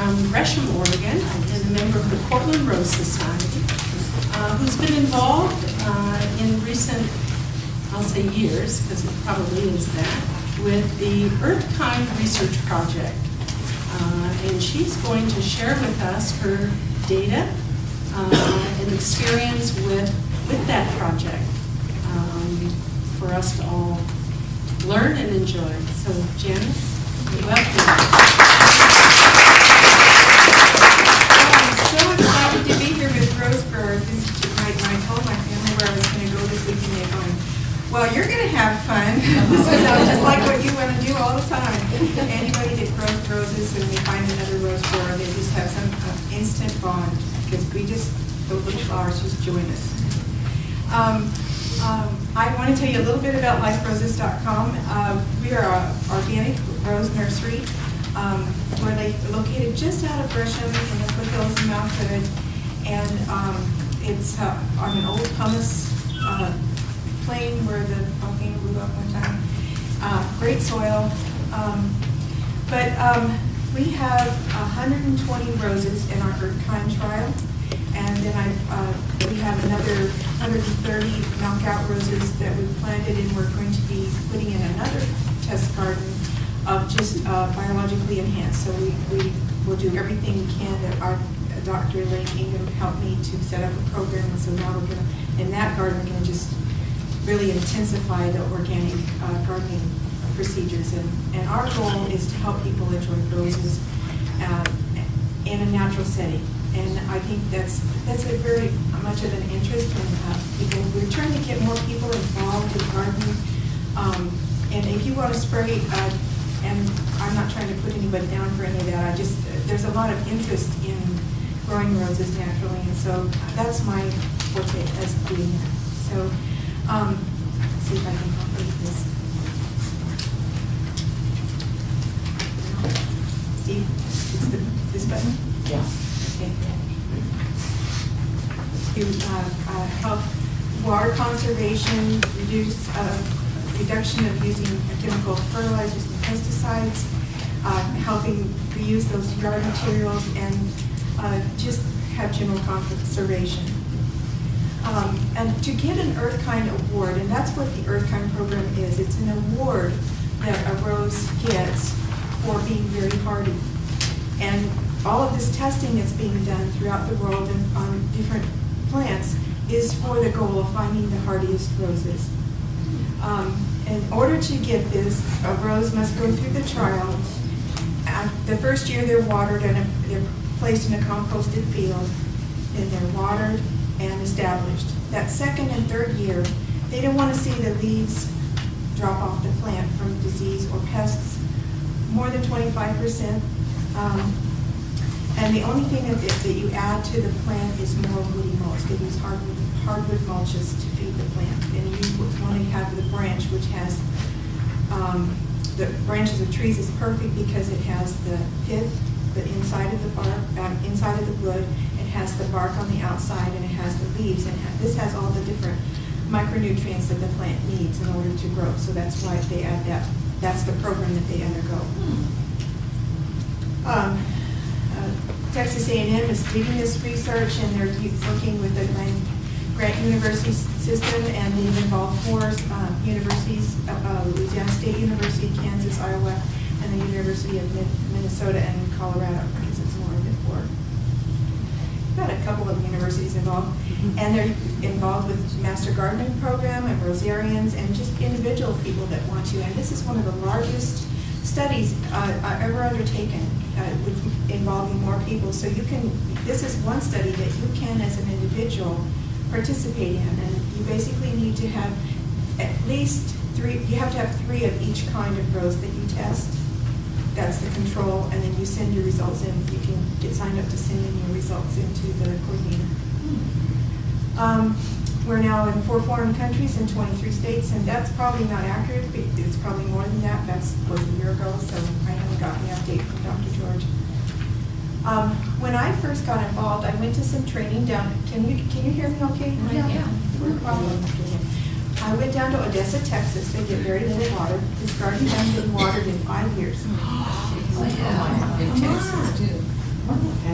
from Gresham, Oregon, and a member of the Portland Rose Society, who's been involved in recent, I'll say years, because it probably is that, with the EarthKind Research Project. And she's going to share with us her data and experience with that project for us to all learn and enjoy. So, Janice, welcome. I'm so excited to be here with Rose Growers. When I told my family where I was going to go this weekend, they're going, well, you're going to have fun. This is just like what you want to do all the time. Anybody that grows roses and we find another rose grower, they just have some instant bond because those little flowers just join us. I want to tell you a little bit about liferoses.com. We are an organic rose nursery. We're located just out of Gresham in the foothills of Mount Hood. And it's on an old pumice plain where the volcano blew up one time. Great soil. But we have 120 roses in our EarthKind trial. And then we have another 130 knockout roses that we've planted, and we're going to be putting in another test garden of just biologically enhanced. So we will do everything we can. That our Dr. Lane Ingham helped me to set up a program, and so now we're going to, in that garden, we're going to just really intensify the organic gardening procedures. And our goal is to help people enjoy roses in a natural setting. And I think that's a very much of an interest in people. We're trying to get more people involved in gardening. And if you want to spray, and I'm not trying to put anybody down for any of that, there's a lot of interest in growing roses naturally. And so that's my forte as doing that. So see if I can complete this. Steve, it's this button? Yeah. Okay. To help water conservation, reduction of using chemical fertilizers and pesticides, helping reuse those yard materials, and just have general conservation. And to get an EarthKind award, and that's what the EarthKind program is, it's an award that a rose gets for being very hardy. And all of this testing that's being done throughout the world and on different plants is for the goal of finding the hardiest roses. In order to get this, a rose must go through the trial. The first year they're watered and they're placed in a composted field. Then they're watered and established. That second and third year, they don't want to see the leaves drop off the plant from disease or pests, more than 25%. And the only thing that you add to the plant is more woody mulch. They use hardwood mulches to feed the plant. And you want to have the branch, which has, the branches of trees is perfect because it has the pith, the inside of the bark, inside of the wood. It has the bark on the outside, and it has the leaves. And this has all the different micronutrients that the plant needs in order to grow. So that's why they add that. That's the program that they undergo. Texas A&M is leading this research, and they're working with the grant university system, and they've involved four universities, Louisiana State University, Kansas, Iowa, and the University of Minnesota and Colorado, because it's more than four. We've got a couple of universities involved, and they're involved with Master Gardening Program and Rosarians and just individual people that want to. And this is one of the largest studies ever undertaken involving more people. So you can, this is one study that you can as an individual participate in, and you basically need to have at least three, you have to have 3 of each kind of rose that you test. That's the control, and then you send your results in. You can get signed up to send in your results into the coordinator. We're now in 4 foreign countries and 23 states, and that's probably not accurate. It's probably more than that. That was a year ago, so I haven't gotten the update from Dr. George. When I first got involved, I went to some training down. Can you hear me okay? Yeah. No problem. I went down to Odessa, Texas. They get very little water. This garden hasn't been watered in 5 years. In Texas too.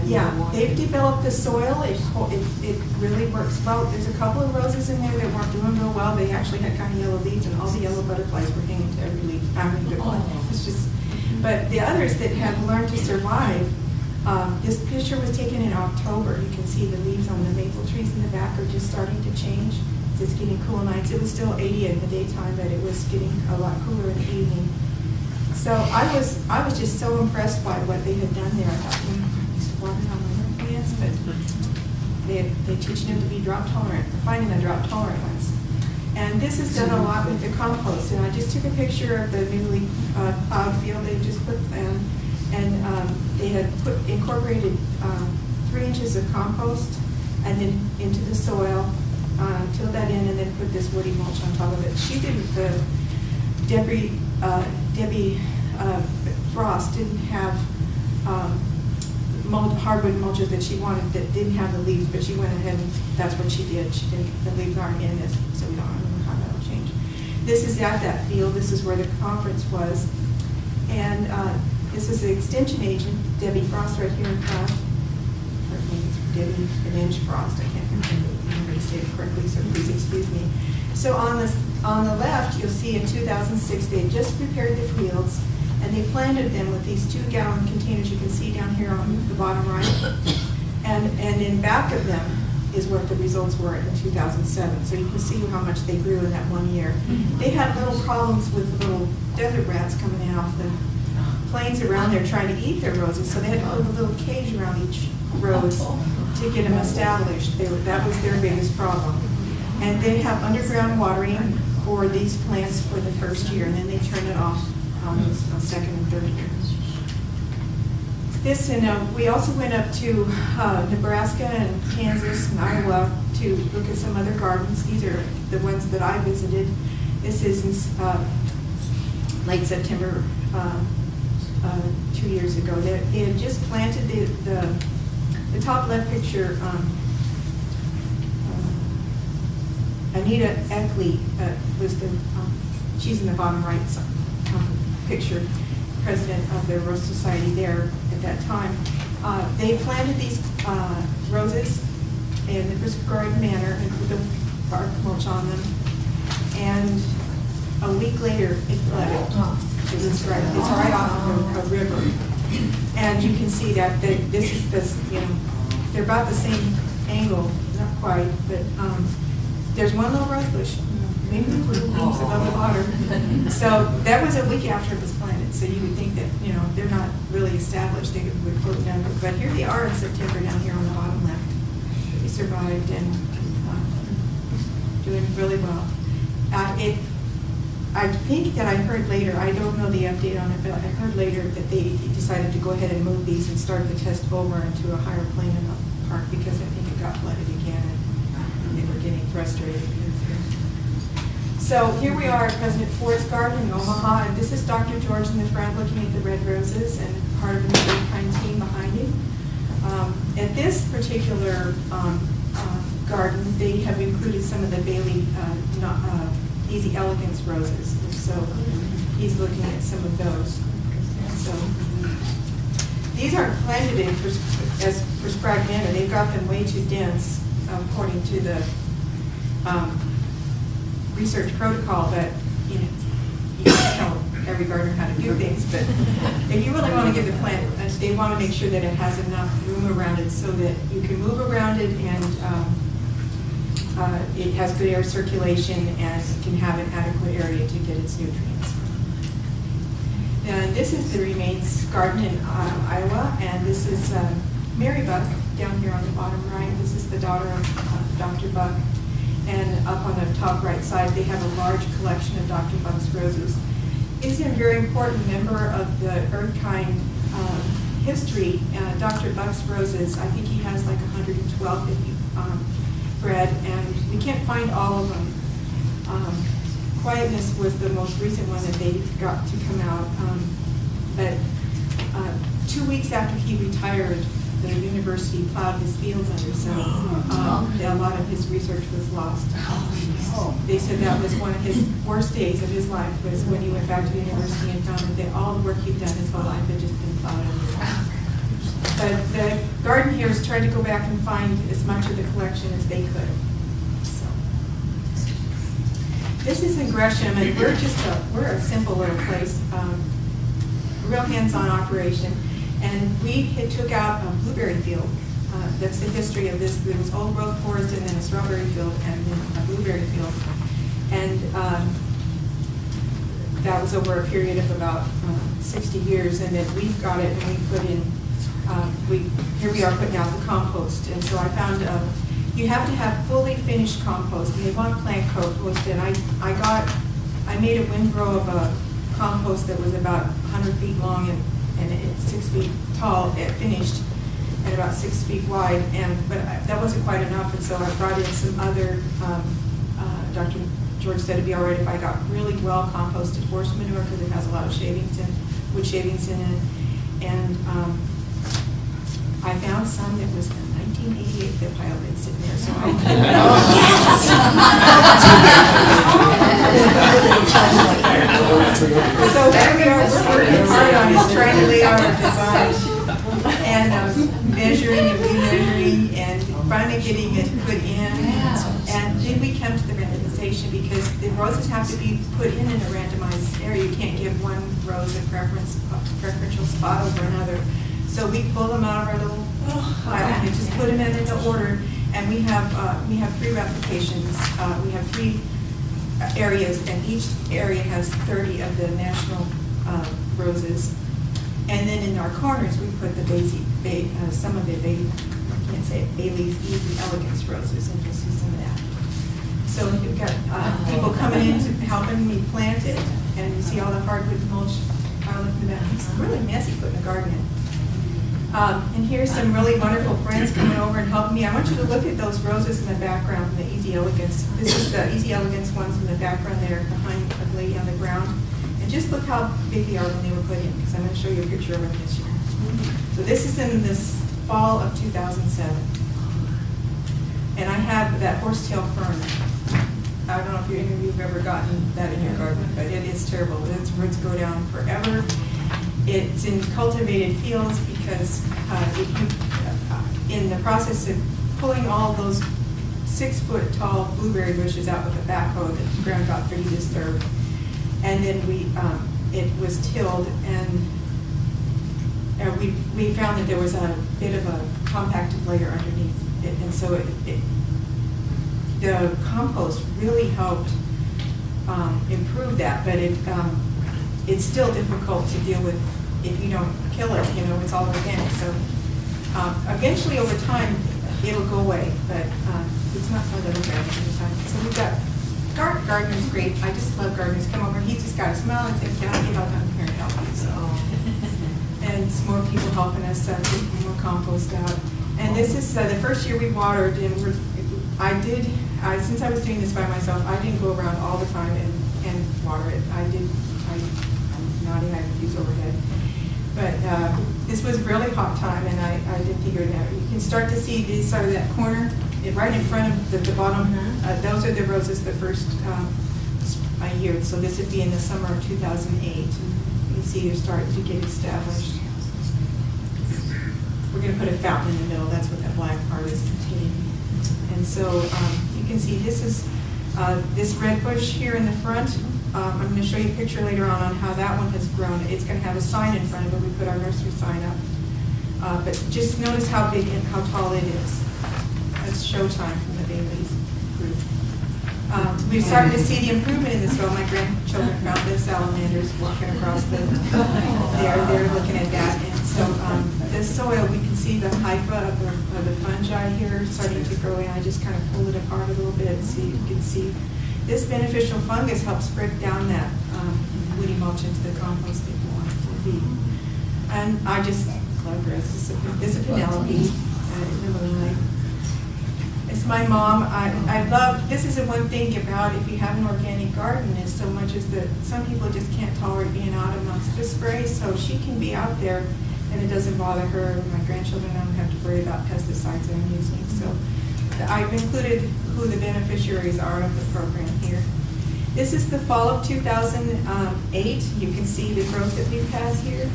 Yeah, they've developed the soil. It really works well. There's a couple of roses in there that weren't doing real well. They actually had kind of yellow leaves, and all the yellow butterflies were hanging to every leaf. I mean, it's just. But the others that have learned to survive. This picture was taken in October. You can see the leaves on the maple trees in the back are just starting to change. It's getting cool nights. It was still 80 in the daytime, but it was getting a lot cooler in the evening. So I was just so impressed by what they had done there. I thought, I used to water on my plants, but they're teaching them to be drought tolerant, finding the drought tolerant ones. And this is done a lot with the compost. And I just took a picture of the newly plowed field they just put in. And they had incorporated 3 inches of compost and then into the soil, tilled that in, and then put this woody mulch on top of it. She didn't, Debbie Frost didn't have hardwood mulches that she wanted that didn't have the leaves, but she went ahead and that's what she did. The leaves aren't in this, so we don't know how that'll change. This is at that field. This is where the conference was. And this is the extension agent, Debbie Frost, right here in front. Her name is Debbie Belinda Frost. I can't remember to say it correctly, so please excuse me. So on the left, you'll see in 2006, they had just prepared the fields, and they planted them with these 2-gallon containers you can see down here on the bottom right. And in back of them is what the results were in 2007. So you can see how much they grew in that 1 year. They had little problems with little desert rats coming in off the plains around there trying to eat their roses, so they had to put a little cage around each rose to get them established. That was their biggest problem. And they have underground watering for these plants for the first year, and then they turn it off on the second and third year. This, and we also went up to Nebraska and Kansas and Iowa to look at some other gardens. These are the ones that I visited. This is in late September 2 years ago. They had just planted the top left picture. Anita Eckley was she's in the bottom right picture, president of the Rose Society there at that time. They planted these roses in the prescribed manner and put the bark mulch on them. And a week later, it flooded. It's right off of a river. And you can see that they're about the same angle, not quite, but there's one little rose bush, maybe little leaves above the water. So that was a week after it was planted. So you would think that, they're not really established. They would float down. But here they are in September down here on the bottom left. They survived and doing really well. I think that I heard later, I don't know the update on it, but I heard later that they decided to go ahead and move these and start the test over into a higher plane in the park because I think it got flooded again and they were getting frustrated. So here we are at President Ford's Garden in Omaha, and this is Dr. George in the front looking at the red roses and part of the EarthKind team behind you. At this particular garden, they have included some of the Bailey Easy Elegance roses. So he's looking at some of those. So these aren't planted in as prescribed manner. They've got them way too dense according to the research protocol that you can't tell every gardener how to do things. But if you really want to give the plant, they want to make sure that it has enough room around it so that you can move around it and it has good air circulation and can have an adequate area to get its nutrients. And this is the Remains Garden in Iowa, and this is Mary Buck down here on the bottom right. This is the daughter of Dr. Buck. And up on the top right side, they have a large collection of Dr. Buck's roses. He's a very important member of the EarthKind history. Dr. Buck's roses, I think he has like 112 that he bred, and we can't find all of them. Quietness was the most recent one that they got to come out. But 2 weeks after he retired, the university plowed his fields under, so a lot of his research was lost. They said that was one of his worst days of his life, was when he went back to the university and found that all the work he'd done his whole life had just been plowed under. the garden here has tried to go back and find as much of the collection as they could. So this is in Gresham, and we're a simple little place, real hands-on operation. And we had took out a blueberry field. That's the history of this. There was old growth forest and then a strawberry field and then a blueberry field. And that was over a period of about 60 years. And then we got it and we put in, here we are putting out the compost. And so I found you have to have fully finished compost. And they want plant compost. And I made a windrow of a compost that was about 100 feet long and it's 6 feet tall, finished, and about 6 feet wide. But that wasn't quite enough, and so I brought in some other. Dr. George said it'd be all right if I got really well composted horse manure because it has a lot of shavings and wood shavings in it. And I found some that was from 1988 that pile been sitting there. So so there we are. We're working hard on it, trying to lay out our design. And I was measuring and remeasuring and finally getting it put in. And then we come to the randomization because the roses have to be put in a randomized area. You can't give one rose a preferential spot over another. So we pull them out of our little pile and just put them in the order. And we have 3 replications. We have 3 areas, and each area has 30 of the national roses. And then in our corners, we put the some of the I can't say it, Bailey's Easy Elegance roses, and you'll see some of that. So you've got people coming in to helping me plant it, and you see all the hardwood mulch piled up in the back. It's really messy putting a garden in. And here's some really wonderful friends coming over and helping me. I want you to look at those roses in the background, the Easy Elegance. This is the Easy Elegance ones in the background there behind the lady on the ground. And just look how big they are when they were put in, because I'm going to show you a picture of them this year. So this is in this fall of 2007. And I have that horsetail fern. I don't know if any of you have ever gotten that in your garden, but it is terrible. Its roots go down forever. It's in cultivated fields because in the process of pulling all those 6-foot tall blueberry bushes out with a backhoe, the ground got pretty disturbed. And then it was tilled, and we found that there was a bit of a compacted layer underneath it, and so the compost really helped improve that. But it's still difficult to deal with if you don't kill it. You know, it's all organic. So eventually, over time, it'll go away. But it's not fun to look at all the time. So we've got. Gardener's great. I just love gardeners. Come over, he's just got a smile and say, "Can I get out down here and help you?" So, and some more people helping us get more compost out. And this is the first year we watered, and since I was doing this by myself, I didn't go around all the time and water it. I'm naughty, I use overhead. But this was a really hot time, and I did figure it out. You can start to see this side of that corner. Right in front of the bottom, those are the roses the first year. So this would be in the summer of 2008. You can see they're starting to get established. We're going to put a fountain in the middle. That's what that black part is containing. And so you can see this is this red bush here in the front. I'm going to show you a picture later on how that one has grown. It's going to have a sign in front of it. We put our nursery sign up. But just notice how big and how tall it is. It's showtime from the Bailey's group. We've started to see the improvement in the soil. My grandchildren found the salamanders walking across they're looking at that. And so the soil, we can see the hypha of the fungi here starting to grow in. I just kind of pulled it apart a little bit and you can see this beneficial fungus helps break down that woody mulch into the compost that you want it to be. And I just love her. This is a Penelope. It's my mom. I love, this is the one thing about if you have an organic garden is so much as that some people just can't tolerate being out amongst the spray, so she can be out there and it doesn't bother her. My grandchildren don't have to worry about pesticides that I'm using. So I've included who the beneficiaries are of the program here. This is the fall of 2008. You can see the growth that we've had here.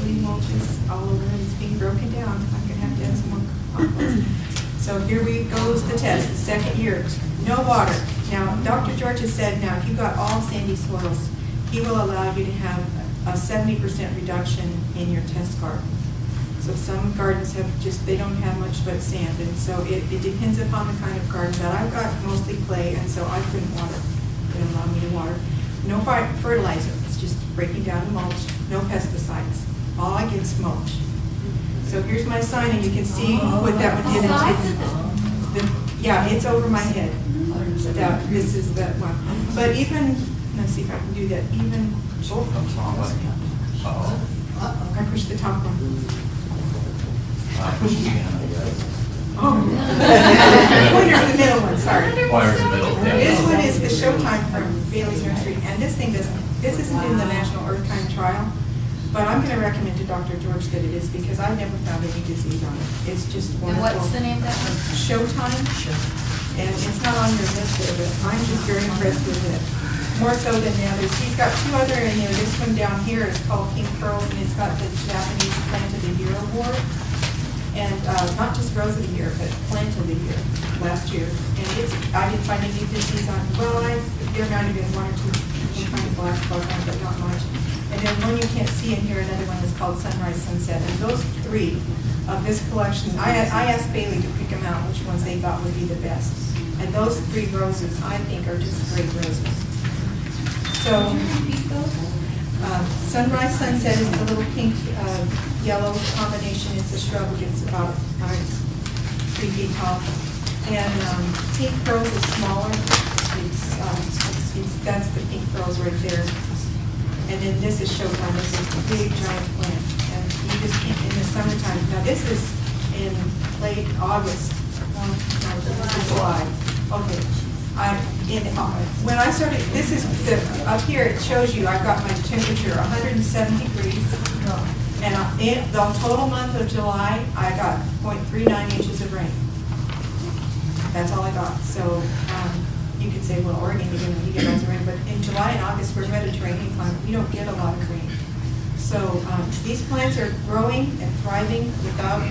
actually mulches all over, and it's being broken down. I'm gonna have to add some more compost. So here goes the test, the second year, no water. Now, Dr. George has said, now, if you've got all sandy soils, he will allow you to have a 70% reduction in your test garden. So some gardens have just, they don't have much but sand, and so it depends upon the kind of garden. But I've got mostly clay, and so I couldn't water. They don't allow me to water. No fertilizer, it's just breaking down the mulch. No pesticides. All I get is mulch. So here's my sign, and you can see what that would give into. Yeah, it's over my head. This is that one. But even, let's see if I can do that. Even, I pushed the top one. Pointer's the middle one, sorry. Pointer's the middle, yeah. This one is the Showtime from Bailey's Nursery, and this isn't in the National EarthKind trial, but I'm going to recommend to Dr. George that it is, because I've never found any disease on it. It's just wonderful. And what's the name of that one? Showtime, and it's not on your list there, but I'm just very impressed with it. More so than the others. He's got two other in there. This one down here is called Pink Pearls, and it's got the Japanese Plant of the Year award. And not just Rose of the Year, but Plant of the Year last year. And I didn't find any disease on it. Well, there might have been one or two kind of black bug on it, but not much. And then one you can't see in here, another one is called Sunrise Sunset. And those three of this collection, I asked Bailey to pick them out, which ones they thought would be the best. And those three roses, I think, are just great roses. So, Sunrise Sunset is the little pink yellow combination. It's a shrub. It's about 3 feet tall. And Pink Pearls is smaller. That's the Pink Pearls right there. And then this is Showtime. This is a big giant plant. And you just keep in the summertime. Now this is in late August. No, this is July. Okay. When I started, this is up here. It shows you I've got my temperature 107 degrees, and in the total month of July I got 0.39 inches of rain. That's all I got. So you could say, well, Oregon, you get lots of rain, but in July and August we're Mediterranean climate. We don't get a lot of rain. So these plants are growing and thriving without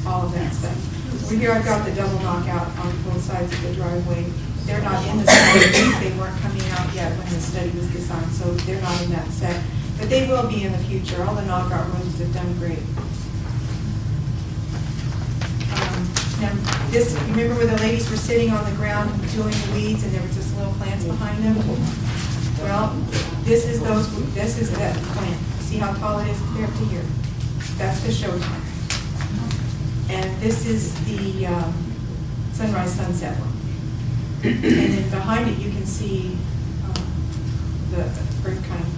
all of that stuff. Over here I've got the double knockout on both sides of the driveway. They're not in the study. They weren't coming out yet when the study was designed, so they're not in that set. But they will be in the future. All the knockout roses have done great. Now, this, remember where the ladies were sitting on the ground doing the weeds, and there was just little plants behind them? Well, this is that plant. See how tall it is compared to here? That's the Showtime. And this is the Sunrise Sunset one. And then behind it, you can see the EarthKind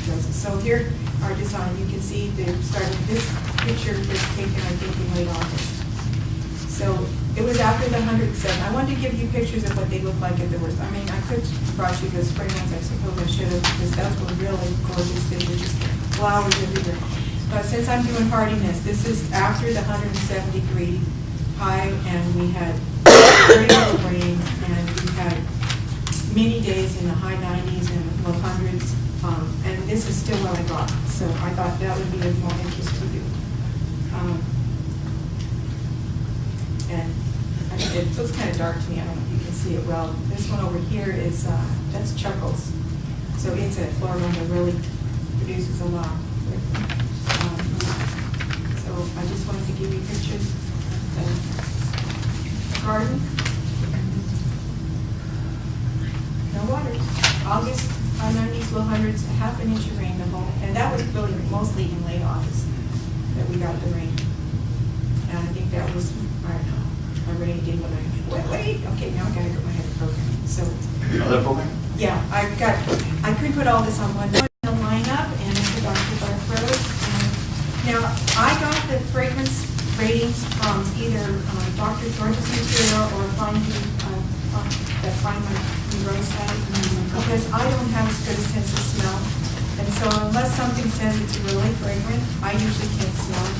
roses. So here, our design, you can see they started, this picture was taken, I think, in late August. So it was after the 107. I wanted to give you pictures of what they look like at the worst. I mean, I could have brought you the spring ones, I suppose I should have, because those were really gorgeous. They were just flowers everywhere. But since I'm doing hardiness, this is after the 107-degree high, and we had very little rain, and we had many days in the high 90s and low hundreds, and this is still what I got. So I thought that would be of more interest to you. And it looks kind of dark to me. I don't know if you can see it well. This one over here is that's Chuckles. So it's a floral that really produces a lot. So I just wanted to give you pictures of the garden. No water. August, high 90s, low hundreds, a half an inch of rain the whole, and that was really mostly in late August that we got the rain. And I think that was, I don't know, a rainy day when wait, okay, now I gotta go ahead and program. So. Another program? Yeah, I could put all this on one lineup, and it's a Dr. Rose. Now, I got the fragrance ratings from either Dr. George's material or Find My Rose site, because I don't have as good a sense of smell. And so unless something says it's really fragrant, I usually can't smell it.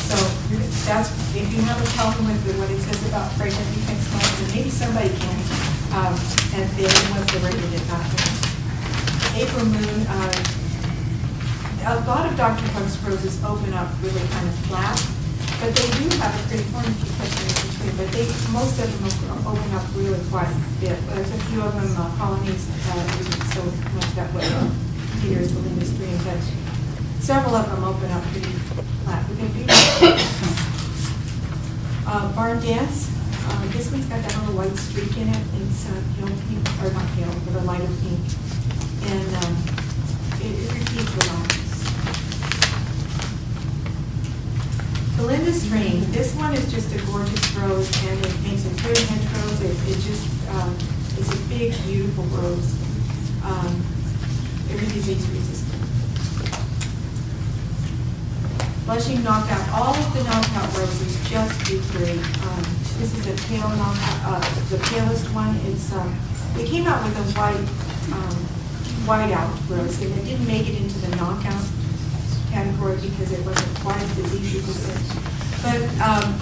So that's, if you have a problem with what it says about fragrant, you can smell it, and maybe somebody can. And then once the rating did not. April Moon, a lot of Dr. Huck's roses open up really kind of flat, but they do have a pretty form if you cut them in between, but most of them open up really quite a bit. There's a few of them, Polonaise isn't so much that way. Here's Belinda's 3 and such. Several of them open up pretty flat. We can do Barn Dance. This one's got that little white streak in it. It's pale pink, or not pale, but a lighter pink. And it repeats a lot. Belinda's Ring. This one is just a gorgeous rose, and it makes a good hedgerows. It just is a big, beautiful rose. Very disease resistant. Blushing Knockout. All of the knockout roses just do great. This is a pale knockout, the palest one. They came out with a white out rose, and it didn't make it into the knockout category because it wasn't quite as disease resistant. But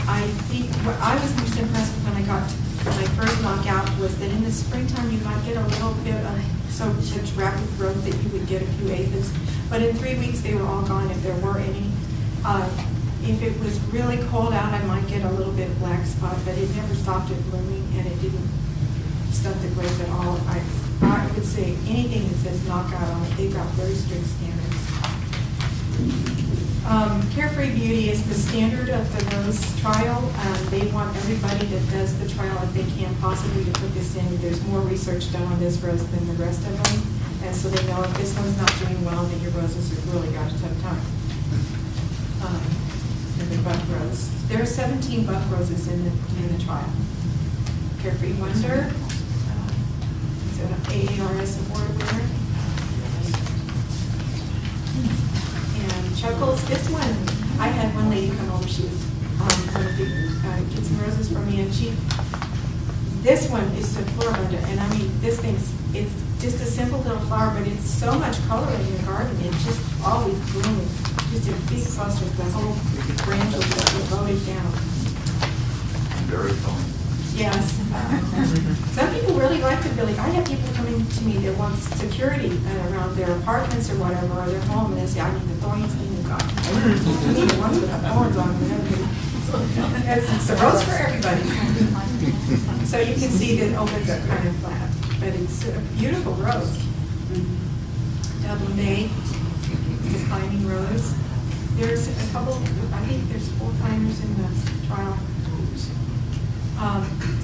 I think what I was most impressed with when I got my first knockout was that in the springtime you might get a little bit of such rapid growth that you would get a few aphids. But in 3 weeks they were all gone if there were any. If it was really cold out, I might get a little bit of black spot, but it never stopped it blooming, and it didn't stunt the growth at all. I would say anything that says knockout on it, they've got very strict standards. Carefree Beauty is the standard of the rose trial. They want everybody that does the trial, if they can possibly, to put this in. There's more research done on this rose than the rest of them, and so they know if this one's not doing well, then your roses have really got a tough time. The buck rose. There are 17 buck roses in the trial. Carefree Wonder, it's an AARS award winner. And Chuckles, this one, I had one lady come over, she was get some roses for me, and this one is the Florida, and I mean, it's just a simple little flower, but it's so much color in your garden, it's just always blooming. Just a big cluster, the whole branch will be loaded down. Very fun. Yes. Some people really like the Billy. I have people coming to me that want security around their apartments or whatever, or their home, and they say, I need the thorniest thing you've got. I need the ones that have thorns on them and everything. It's a rose for everybody. So you can see that it opens up kind of flat, but it's a beautiful rose. Double May. Declining rose. There's a couple, I think there's 4 climbers in the trial.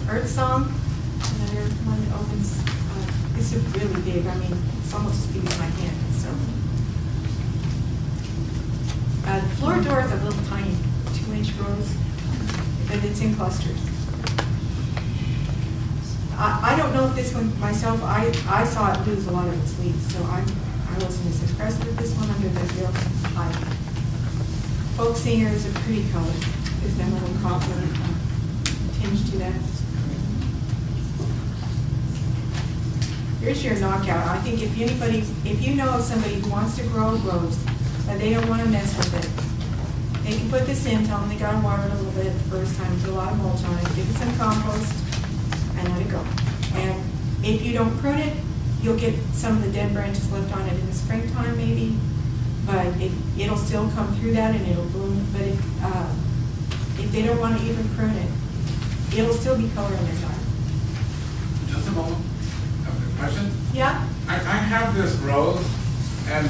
Earth Song, another one that opens, it's really big. I mean, it's almost as big as my hand. So, Floridor is a little tiny 2-inch rose, but it's in clusters. I don't know if this one myself, I saw it lose a lot of its leaves, so I wasn't as impressed with this one under the real light. Folk Singer is a pretty color. There's that little copper tinge to that. Here's your knockout. I think if you know of somebody who wants to grow a rose, but they don't want to mess with it, they can put this in, tell them they got to water it a little bit the first time, put a lot of mulch on it, give it some compost, and let it go. And if you don't prune it, you'll get some of the dead branches left on it in the springtime maybe, but it'll still come through that and it'll bloom. But if they don't want to even prune it, it'll still be color in their garden. Just a moment. Question? Yeah? I have this rose, and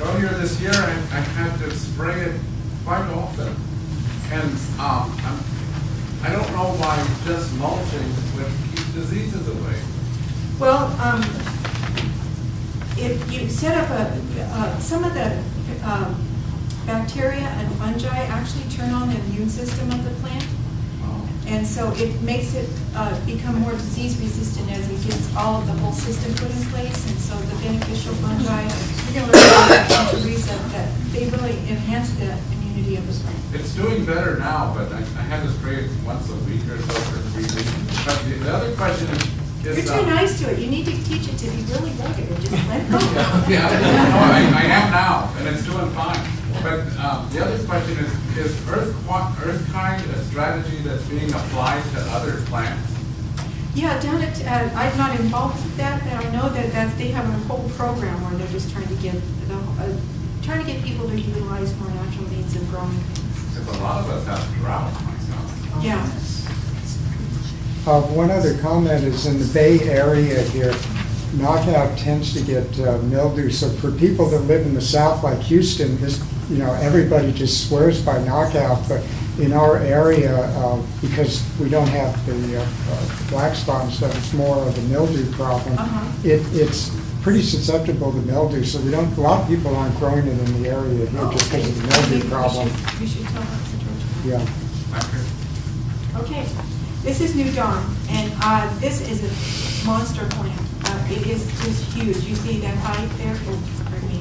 earlier this year I had to spray it quite often. And I don't know why just mulching would keep diseases away. Well, if you set up some of the bacteria and fungi actually turn on the immune system of the plant. And so it makes it become more disease resistant as it gets all of the whole system put in place. And so the beneficial fungi, you're going to learn about Teresa, that they really enhance the immunity of the plant. It's doing better now, but I had to spray it once a week or so for 3 weeks. But the other question is you're too nice to it. You need to teach it to be really rugged and just let it go. Yeah, I am now, and it's doing fine. But the other question is EarthKind a strategy that's being applied to other plants? Yeah, down at, I'm not involved with that, but I know that they have a whole program where they're just trying to get trying to get people to utilize more natural means of growing things. Because a lot of us have drought myself. Yeah. One other comment is in the Bay Area here, knockout tends to get mildew. So for people that live in the South, like Houston, this, you know, everybody just swears by knockout. But in our area, because we don't have the black spot and stuff, it's more of a mildew problem. It's pretty susceptible to mildew. So we don't. A lot of people aren't growing it in the area here just because of the mildew problem. We should tell that to George. Yeah. Okay, this is New Dawn, and this is a monster plant. It is just huge. You see that height there? Oh, pardon me.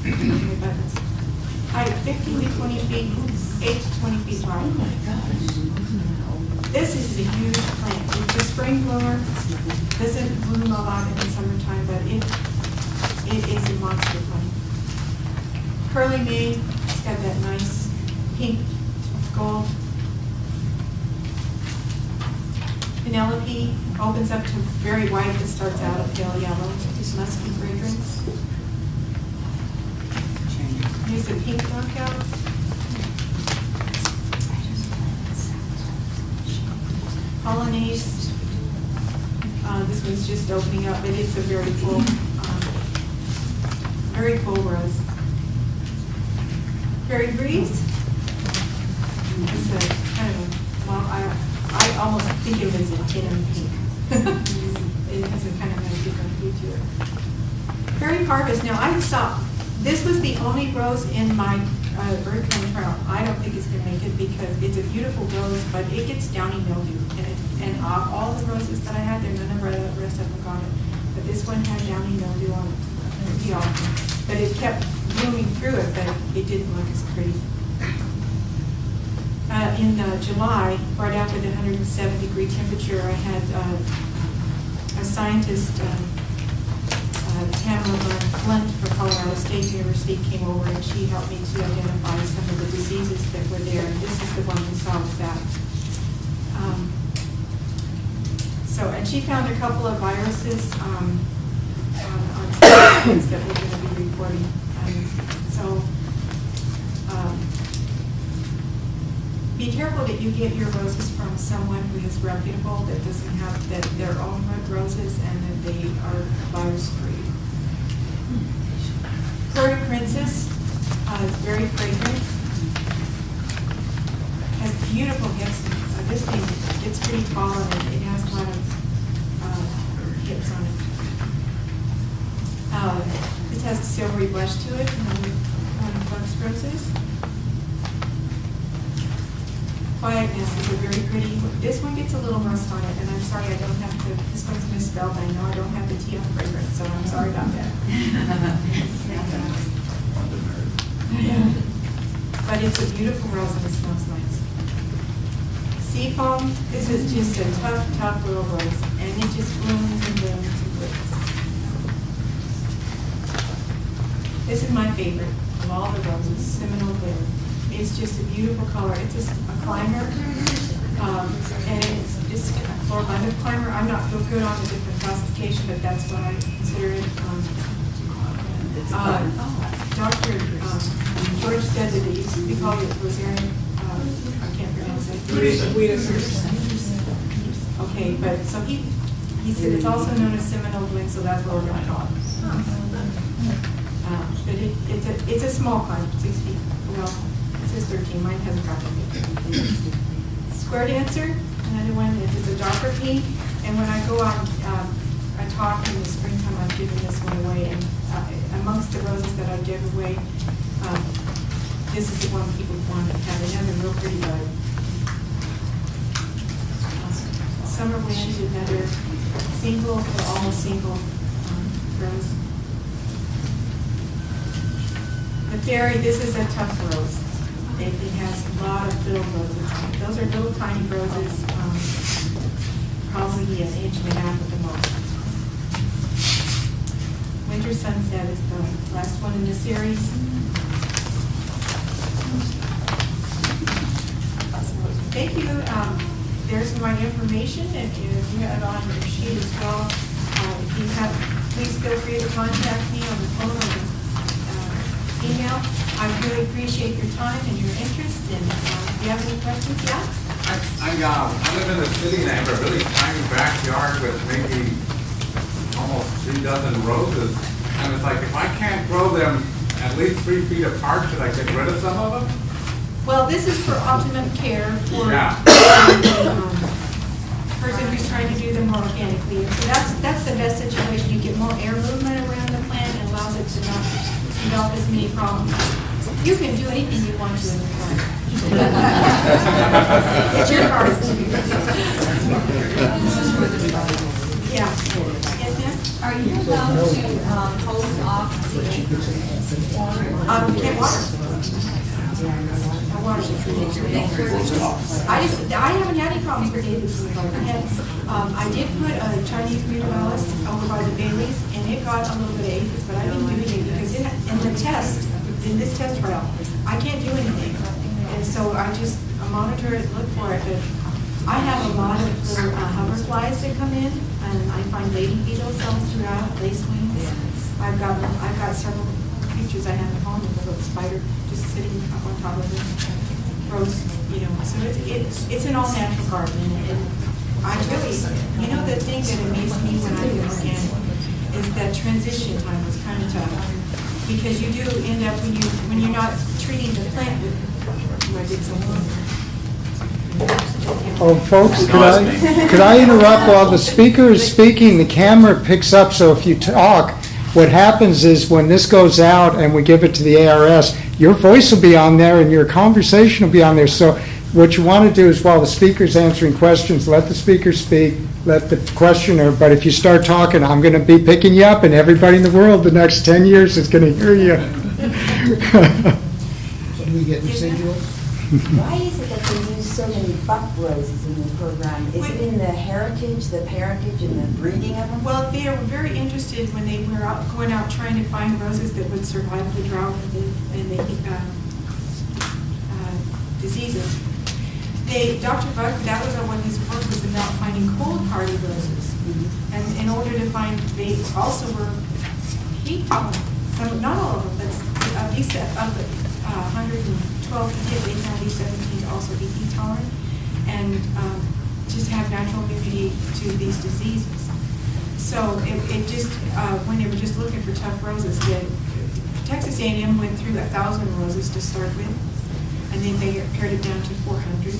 My buttons. Height 15 to 20 feet, 8 to 20 feet wide. Oh my gosh. This is a huge plant. It's a spring bloomer. Doesn't bloom a lot in the summertime, but it is a monster plant. Curly mane. It's got that nice pink gold. Penelope opens up to very white, it starts out a pale yellow, this musky fragrance. Here's the pink knockout. Polonaise. This one's just opening up, but it's a very full rose. Fairy breeze. It's a kind of a, well, I almost think of it as a tin and pink. It has a kind of a different hue to it. Fairy harvest. Now I saw this was the only rose in my EarthKind trial. I don't think it's going to make it because it's a beautiful rose, but it gets downy mildew. And all the roses that I had there, none of the rest of them got it. But this one had downy mildew on it pretty often. But it kept blooming through it, but it didn't look as pretty. In July, right after the 107-degree temperature, I had a scientist, Tamara Flint from Colorado State University, came over and she helped me to identify some of the diseases that were there. And this is the one we saw with that. And she found a couple of viruses on things that we're going to be reporting. Be careful that you get your roses from someone who is reputable, that doesn't have their own roses and that they are virus-free. Prairie Princess is very fragrant. Has beautiful hips. This thing gets pretty tall and it has a lot of hips on it. This has a silvery blush to it, and Flux roses. Quietness is a very pretty. This one gets a little rust on it, and I'm sorry I don't have to. This one's misspelled. I know I don't have the T on fragrance, so I'm sorry about that. Yeah. But it's a beautiful rose and it smells nice. Seafoam. This is just a tough little rose, and it just blooms and blooms and blooms. This is my favorite of all the roses, Seminole Blue. It's just a beautiful color. It's a climber, and it's a floor-blended climber. I'm not real good on the different classification, but that's what I consider it. Dr. George said that it used to be called it Rosarian. I can't pronounce it. Okay, but so he said it's also known as Seminole Blue, so that's what we're going to call it. But it's a small climb, 6 feet. Well, it says 13. Mine hasn't got that. Square Dancer, another one. It's a darker pink. And when I go on a talk in the springtime, I'm giving this one away. And amongst the roses that I give away, this is the one people want to have. Another real pretty bud. Summer Wind, another single or almost single rose. The Fairy, this is a tough rose. It has a lot of little roses on it. Those are little tiny roses, probably an inch and a half at the most. Winter Sunset is the last one in the series. Thank you. There's my information, and if you have it on your sheet as well. If you have, please feel free to contact me on the phone or while. I really appreciate your time and your interest, and if you have any questions, yeah? I live in the city and I have a really tiny backyard with maybe almost 3 dozen roses. And it's like, if I can't grow them at least 3 feet apart, should I get rid of some of them? Well, this is for optimum care for Yeah. the person who's trying to do them more organically. And so that's the best situation. You get more air movement around the plant and allows it to not develop as many problems. You can do anything you want to in the garden. It's your garden. Yeah. Yes, ma'am? Are you allowed to hose off the Can't water. I water. I haven't had any problems with David's in the garden. I did put a Chinese Murales over by the Baileys, and it got a little bit of aphids, but I didn't do anything because in this test trial, I can't do anything. And so I just monitor it, look for it. But I have a lot of little hoverflies that come in, and I find lady beetles all throughout, lace wings. I've got several pictures I have at home of a little spider just sitting up on top of the rose, So it's an all natural garden, and I really, the thing that amazed me when I did organic is that transition time was kind of tough, because you do end up when you're not treating the plant with what I did so long. Oh, folks, could I interrupt while the speaker is speaking? The camera picks up, so if you talk, what happens is when this goes out and we give it to the ARS, your voice will be on there and your conversation will be on there. So what you want to do is while the speaker's answering questions, let the speaker speak, let the questioner, but if you start talking, I'm going to be picking you up, and everybody in the world the next 10 years is going to hear you. Can we get residuals? Why is it that they use so many buck roses in the program? Is it in the heritage, the parentage, and the breeding of them? Well, they are very interested when they were going out trying to find roses that would survive the drought and the diseases. Dr. Buck, that was what his work was about, finding cold hardy roses. And in order to find, they also were heat tolerant. So not all of them, but of these of the 112 kids, they found these 17 to also be heat tolerant and just have natural immunity to these diseases. So it just when they were just looking for tough roses, Texas A&M went through 1,000 roses to start with, and then they pared it down to 400.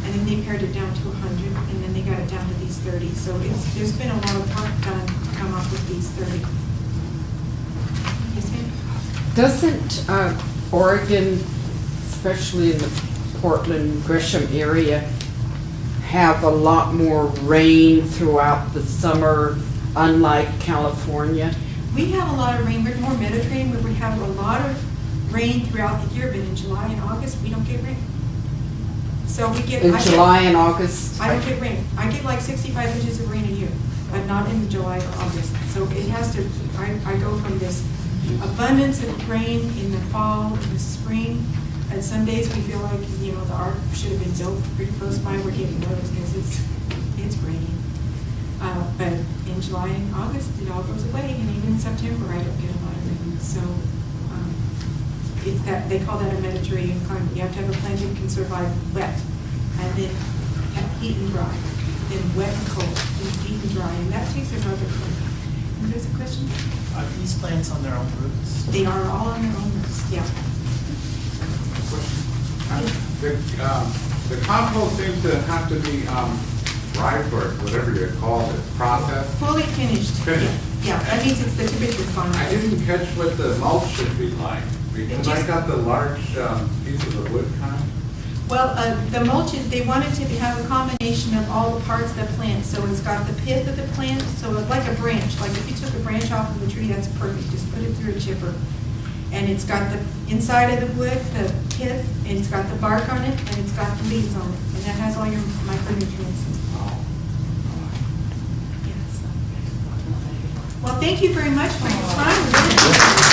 And then they pared it down to 100, and then they got it down to these 30. So there's been a lot of work done to come up with these 30. Yes, ma'am? Doesn't Oregon, especially in the Portland, Gresham area, have a lot more rain throughout the summer, unlike California? We have a lot of rain. We're more Mediterranean, where we have a lot of rain throughout the year, but in July and August, we don't get rain. So we get... In July and August? I don't get rain. I get like 65 inches of rain a year, but not in July or August. So it has to, I go from this abundance of rain in the fall, in the spring, and some days we feel like, the ark should have been built pretty close by. We're getting noticed because it's raining. But in July and August, it all goes away, and even in September, I don't get a lot of rain. So it's that, they call that a Mediterranean climate. You have to have a plant that can survive wet, and then heat and dry, then wet and cold, then heat and dry, and that takes another plant. And there's a question? Are these plants on their own roots? They are all on their own roots, yeah. The compost seems to have to be ripe or whatever you call it, processed. Fully finished. Finished. Yeah, that means it's the temperature fine. I didn't catch what the mulch should be like, because I got the large pieces of wood kind. Well, the mulch, they wanted to have a combination of all the parts of the plant. So it's got the pith of the plant, so it's like a branch. Like if you took a branch off of a tree, that's perfect. Just put it through a chipper. And it's got the inside of the wood, the pith, and it's got the bark on it, and it's got the leaves on it. And that has all your micronutrients. Yes. Well, thank you very much for your time.